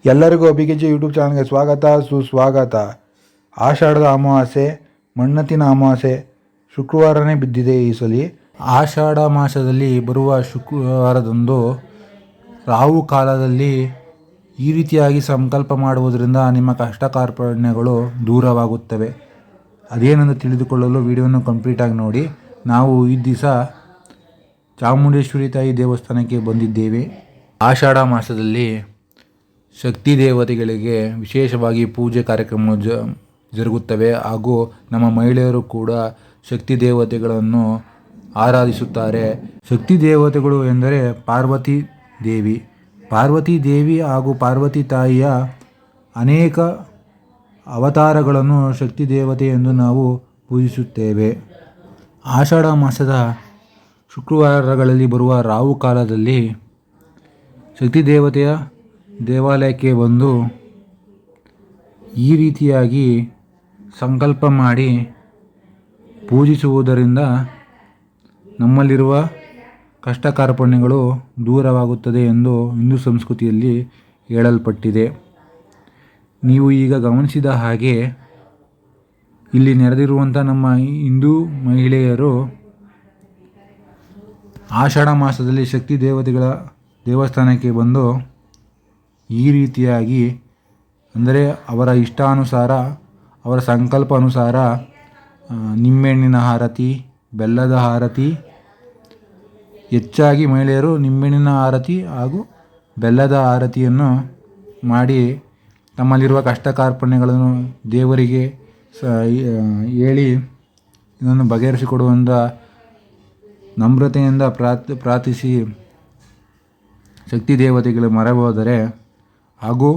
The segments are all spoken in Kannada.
ಎಲ್ಲರಿಗೂ ಅಭಿಗೆಜ್ಜೆ ಯೂಟ್ಯೂಬ್ ಚಾನಲ್ಗೆ ಸ್ವಾಗತ ಸುಸ್ವಾಗತ. ಆಷಾಢದ ಅಮಾವಾಸ್ಯೆ, ಮಣ್ಣತ್ತಿನ ಅಮಾವಾಸ್ಯೆ ಶುಕ್ರವಾರನೇ ಬಿದ್ದಿದೆ ಈ ಸಲ. ಆಷಾಢ ಮಾಸದಲ್ಲಿ ಬರುವ ಶುಕ್ರವಾರದಂದು ರಾಹು ಕಾಲದಲ್ಲಿ ಈ ರೀತಿಯಾಗಿ ಸಂಕಲ್ಪ ಮಾಡುವುದರಿಂದ ನಿಮ್ಮ ಕಷ್ಟ ಕಾರ್ಪಣ್ಯಗಳು ದೂರವಾಗುತ್ತವೆ. ಅದೇನೆಂದು ತಿಳಿದುಕೊಳ್ಳಲು ವಿಡಿಯೋವನ್ನು ಕಂಪ್ಲೀಟಾಗಿ ನೋಡಿ. ನಾವು ಈ ದಿವಸ ಚಾಮುಂಡೇಶ್ವರಿ ತಾಯಿ ದೇವಸ್ಥಾನಕ್ಕೆ ಬಂದಿದ್ದೇವೆ. ಆಷಾಢ ಮಾಸದಲ್ಲಿ ಶಕ್ತಿ ದೇವತೆಗಳಿಗೆ ವಿಶೇಷವಾಗಿ ಪೂಜೆ ಕಾರ್ಯಕ್ರಮಗಳು ಜರುಗುತ್ತವೆ. ಹಾಗೂ ನಮ್ಮ ಮಹಿಳೆಯರು ಕೂಡ ಶಕ್ತಿ ದೇವತೆಗಳನ್ನು ಆರಾಧಿಸುತ್ತಾರೆ. ಶಕ್ತಿ ದೇವತೆಗಳು ಎಂದರೆ ಪಾರ್ವತಿ ದೇವಿ. ಪಾರ್ವತಿ ದೇವಿ ಹಾಗೂ ಪಾರ್ವತಿ ತಾಯಿಯ ಅನೇಕ ಅವತಾರಗಳನ್ನು ಶಕ್ತಿ ದೇವತೆ ಎಂದು ನಾವು ಪೂಜಿಸುತ್ತೇವೆ. ಆಷಾಢ ಮಾಸದ ಶುಕ್ರವಾರಗಳಲ್ಲಿ ಬರುವ ರಾಹು ಕಾಲದಲ್ಲಿ ಶಕ್ತಿ ದೇವತೆಯ ದೇವಾಲಯಕ್ಕೆ ಬಂದು ಈ ರೀತಿಯಾಗಿ ಸಂಕಲ್ಪ ಮಾಡಿ ಪೂಜಿಸುವುದರಿಂದ ನಮ್ಮಲ್ಲಿರುವ ಕಷ್ಟ ಕಾರ್ಪಣ್ಯಗಳು ದೂರವಾಗುತ್ತದೆ ಎಂದು ಹಿಂದೂ ಸಂಸ್ಕೃತಿಯಲ್ಲಿ ಹೇಳಲ್ಪಟ್ಟಿದೆ. ನೀವು ಈಗ ಗಮನಿಸಿದ ಹಾಗೆ ಇಲ್ಲಿ ನೆರೆದಿರುವಂಥ ನಮ್ಮ ಹಿಂದೂ ಮಹಿಳೆಯರು ಆಷಾಢ ಮಾಸದಲ್ಲಿ ಶಕ್ತಿ ದೇವತೆಗಳ ದೇವಸ್ಥಾನಕ್ಕೆ ಬಂದು ಈ ರೀತಿಯಾಗಿ ಅಂದರೆ ಅವರ ಇಷ್ಟಾನುಸಾರ ಅವರ ಸಂಕಲ್ಪ ಅನುಸಾರ ನಿಂಬೆಹಣ್ಣಿನ ಆರತಿ, ಬೆಲ್ಲದ ಆರತಿ, ಹೆಚ್ಚಾಗಿ ಮಹಿಳೆಯರು ನಿಂಬೆಹಣ್ಣಿನ ಆರತಿ ಹಾಗೂ ಬೆಲ್ಲದ ಆರತಿಯನ್ನು ಮಾಡಿ ತಮ್ಮಲ್ಲಿರುವ ಕಷ್ಟ ಕಾರ್ಪಣ್ಯಗಳನ್ನು ದೇವರಿಗೆ ಹೇಳಿ ಇದನ್ನು ಬಗೆಹರಿಸಿಕೊಡುವಂಥ ನಮ್ರತೆಯಿಂದ ಪ್ರಾರ್ಥಿಸಿ ಶಕ್ತಿ ದೇವತೆಗಳು ಮೊರೆ ಹೋದರೆ ಹಾಗೂ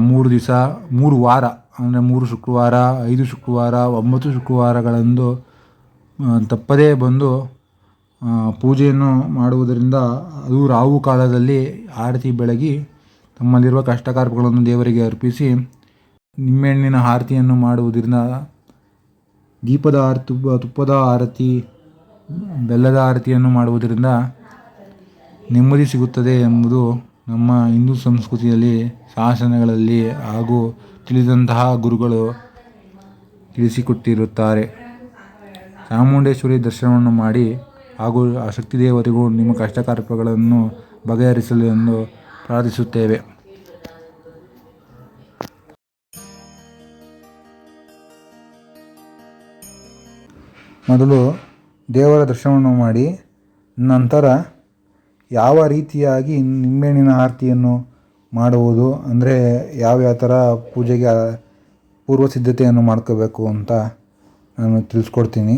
3 ದಿವಸ 3 ವಾರ ಅಂದರೆ 3 ಶುಕ್ರವಾರ, 5 ಶುಕ್ರವಾರ, 9 ಶುಕ್ರವಾರಗಳಂದು ತಪ್ಪದೇ ಬಂದು ಪೂಜೆಯನ್ನು ಮಾಡುವುದರಿಂದ ಅದು ರಾಹು ಕಾಲದಲ್ಲಿ ಆರತಿ ಬೆಳಗಿ ತಮ್ಮಲ್ಲಿರುವ ಕಷ್ಟ ಕಾರ್ಪಗಳನ್ನು ದೇವರಿಗೆ ಅರ್ಪಿಸಿ ನಿಂಬೆಹಣ್ಣಿನ ಆರತಿಯನ್ನು ಮಾಡುವುದರಿಂದ ದೀಪದ ಆರತಿ, ತುಪ್ಪದ ಆರತಿ, ಬೆಲ್ಲದ ಆರತಿಯನ್ನು ಮಾಡುವುದರಿಂದ ನೆಮ್ಮದಿ ಸಿಗುತ್ತದೆ ಎಂಬುದು ನಮ್ಮ ಹಿಂದೂ ಸಂಸ್ಕೃತಿಯಲ್ಲಿ ಶಾಸನಗಳಲ್ಲಿ ಹಾಗೂ ತಿಳಿದಂತಹ ಗುರುಗಳು ತಿಳಿಸಿಕೊಟ್ಟಿರುತ್ತಾರೆ. ಚಾಮುಂಡೇಶ್ವರಿ ದರ್ಶನವನ್ನು ಮಾಡಿ ಹಾಗೂ ಆ ಶಕ್ತಿ ದೇವತೆಗೂ ನಿಮ್ಮ ಕಷ್ಟ ಕಾರ್ಪಗಳನ್ನು ಬಗೆಹರಿಸಲು ಎಂದು ಪ್ರಾರ್ಥಿಸುತ್ತೇವೆ. ಮೊದಲು ದೇವರ ದರ್ಶನವನ್ನು ಮಾಡಿ ನಂತರ ಯಾವ ರೀತಿಯಾಗಿ ನಿಂಬೆಹಣ್ಣಿನ ಆರತಿಯನ್ನು ಮಾಡುವುದು, ಅಂದರೆ ಯಾವ್ಯಾವ ಥರ ಪೂಜೆಗೆ ಪೂರ್ವ ಸಿದ್ಧತೆಯನ್ನು ಮಾಡ್ಕೋಬೇಕು ಅಂತ ನಾನು ತಿಳಿಸ್ಕೊಡ್ತೀನಿ.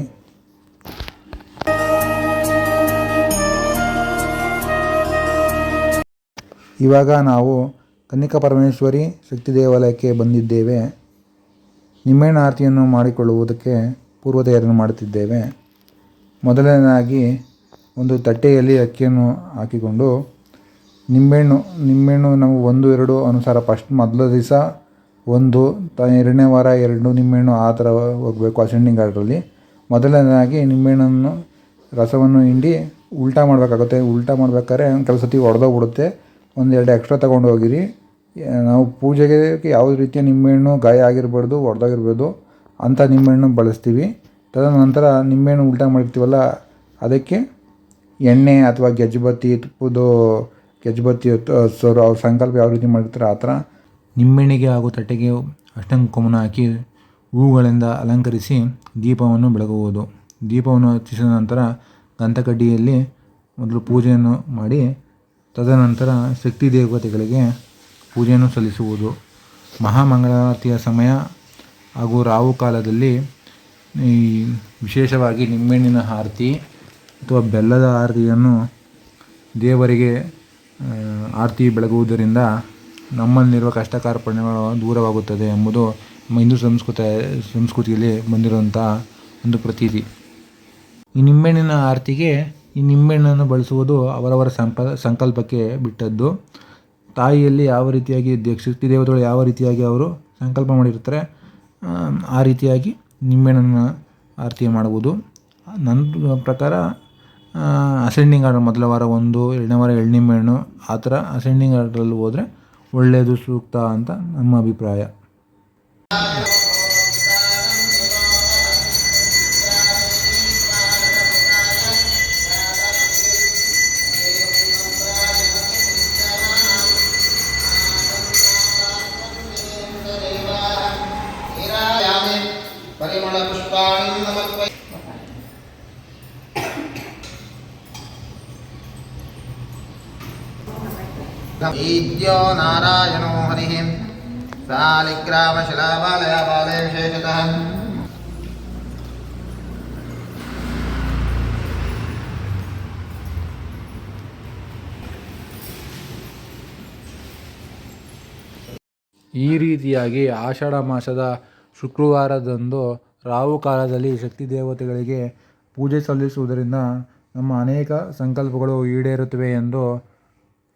ಇವಾಗ ನಾವು ಕನ್ನಿಕಾ ಪರಮೇಶ್ವರಿ ಶಕ್ತಿ ದೇವಾಲಯಕ್ಕೆ ಬಂದಿದ್ದೇವೆ. ನಿಂಬೆಹಣ್ಣಿನ ಆರತಿಯನ್ನು ಮಾಡಿಕೊಳ್ಳುವುದಕ್ಕೆ ಪೂರ್ವ ತಯಾರಿಯನ್ನು ಮಾಡುತ್ತಿದ್ದೇವೆ. ಮೊದಲನೇದಾಗಿ ಒಂದು ತಟ್ಟೆಯಲ್ಲಿ ಅಕ್ಕಿಯನ್ನು ಹಾಕಿಕೊಂಡು ನಿಂಬೆಹಣ್ಣು ನಾವು 1-2 ಅನುಸಾರ ಫಸ್ಟ್ ಮೊದಲ ದಿವಸ 1, 2ನೇ ವಾರ 2 ನಿಂಬೆಹಣ್ಣು ಆ ಥರ ಹೋಗಬೇಕು. ಅಸೆಂಡಿಂಗ್ ಆರ್ಡ್ರಲ್ಲಿ ಮೊದಲನೇದಾಗಿ ನಿಂಬೆಹಣ್ಣನ್ನು ರಸವನ್ನು ಹಿಂಡಿ ಉಲ್ಟಾ ಮಾಡಬೇಕಾಗುತ್ತೆ. ಉಲ್ಟಾ ಮಾಡ್ಬೇಕಾದ್ರೆ ಕೆಲವು ಸತಿ ಒಡೆದೋಗ್ಬಿಡುತ್ತೆ. 1-2 ಎಕ್ಸ್ಟ್ರಾ ತೊಗೊಂಡು ಹೋಗಿರಿ. ನಾವು ಪೂಜೆಗೆ ಯಾವುದೇ ರೀತಿಯ ನಿಂಬೆಹಣ್ಣು ಗಾಯ ಆಗಿರ್ಬಾರ್ದು, ಒಡೆದೋಗಿರ್ಬೋದು ಅಂಥ ನಿಂಬೆಹಣ್ಣು ಬಳಸ್ತೀವಿ. ತದನಂತರ ನಿಂಬೆಹಣ್ಣು ಉಲ್ಟಾ ಮಾಡಿರ್ತೀವಲ್ಲ ಅದಕ್ಕೆ ಎಣ್ಣೆ ಅಥವಾ ಗೆಜ್ಜುಬತ್ತಿ, ತುಪ್ಪದ ಗೆಜ್ಜುಬತ್ತಿ ಅವ್ರ ಸಂಕಲ್ಪ ಯಾವ ರೀತಿ ಮಾಡಿರ್ತಾರೆ ಆ ಥರ ನಿಂಬೆಹಣ್ಣಿಗೆ ಹಾಗೂ ತಟ್ಟೆಗೆ ಅಷ್ಟಂಕುಮನ ಹಾಕಿ ಹೂಗಳಿಂದ ಅಲಂಕರಿಸಿ ದೀಪವನ್ನು ಬೆಳಗುವುದು. ದೀಪವನ್ನು ಹಚ್ಚಿಸಿದ ನಂತರ ಗಂಧಕಡ್ಡಿಯಲ್ಲಿ ಮೊದಲು ಪೂಜೆಯನ್ನು ಮಾಡಿ ತದನಂತರ ಶಕ್ತಿ ದೇವತೆಗಳಿಗೆ ಪೂಜೆಯನ್ನು ಸಲ್ಲಿಸುವುದು. ಮಹಾಮಂಗಳಾರತಿಯ ಸಮಯ ಹಾಗೂ ರಾಹು ಕಾಲದಲ್ಲಿ ಈ ವಿಶೇಷವಾಗಿ ನಿಂಬೆಹಣ್ಣಿನ ಆರತಿ ಅಥವಾ ಬೆಲ್ಲದ ಆರತಿಯನ್ನು ದೇವರಿಗೆ ಆರತಿ ಬೆಳಗುವುದರಿಂದ ನಮ್ಮಲ್ಲಿರುವ ಕಷ್ಟ ಕಾರ್ಪಣ್ಯಗಳು ದೂರವಾಗುತ್ತದೆ ಎಂಬುದು ನಮ್ಮ ಹಿಂದೂ ಸಂಸ್ಕೃತಿಯಲ್ಲಿ ಬಂದಿರುವಂಥ ಒಂದು ಪ್ರತೀತಿ. ಈ ನಿಂಬೆಹಣ್ಣಿನ ಆರತಿಗೆ ಈ ನಿಂಬೆಹಣ್ಣನ್ನು ಬಳಸುವುದು ಅವರವರ ಸಂಕಲ್ಪಕ್ಕೆ ಬಿಟ್ಟದ್ದು. ತಾಯಿಯಲ್ಲಿ ಯಾವ ರೀತಿಯಾಗಿ ಶಕ್ತಿ ದೇವತೆಗಳು ಯಾವ ರೀತಿಯಾಗಿ ಅವರು ಸಂಕಲ್ಪ ಮಾಡಿರ್ತಾರೆ ಆ ರೀತಿಯಾಗಿ ನಿಂಬೆಹಣ್ಣನ್ನು ಆರತಿ ಮಾಡುವುದು. ನನ್ನ ಪ್ರಕಾರ ಅಸೆಂಡಿಂಗ್ ಆರ್ಡರ್ ಮೊದಲ ವಾರ 1, 2ನೇ ವಾರ 2 ನಿಂಬೆಹಣ್ಣು ಆ ಥರ ಅಸೆಂಡಿಂಗ್ ಆರ್ಡ್ರಲ್ಲಿ ಹೋದರೆ ಒಳ್ಳೆಯದು ಸೂಕ್ತ ಅಂತ ನಮ್ಮ ಅಭಿಪ್ರಾಯ. ಪರಿಮಳ ಪುಷ್ಪಾಣಿ ಸಮರ್ಪಯಾಮಿ. ಈದ್ಯೋ ನಾರಾಯಣೋ ಹರಿಃ ಸಾಲಿಗ್ರಾಮ ಶಿಲಾಬಾಲಯ ಬಾಲೆ ವಿಶೇಷತಃ. ಈ ರೀತಿಯಾಗಿ ಆಷಾಢ ಮಾಸದ ಶುಕ್ರವಾರದಂದು ರಾಹು ಕಾಲದಲ್ಲಿ ಶಕ್ತಿ ದೇವತೆಗಳಿಗೆ ಪೂಜೆ ಸಲ್ಲಿಸುವುದರಿಂದ ನಮ್ಮ ಅನೇಕ ಸಂಕಲ್ಪಗಳು ಈಡೇರುತ್ತವೆ ಎಂದು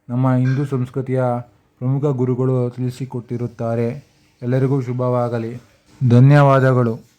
ನಮ್ಮ ಹಿಂದೂ ಸಂಸ್ಕೃತಿಯ ಪ್ರಮುಖ ಗುರುಗಳು ತಿಳಿಸಿಕೊಟ್ಟಿರುತ್ತಾರೆ. ಎಲ್ಲರಿಗೂ ಶುಭವಾಗಲಿ. ಧನ್ಯವಾದಗಳು.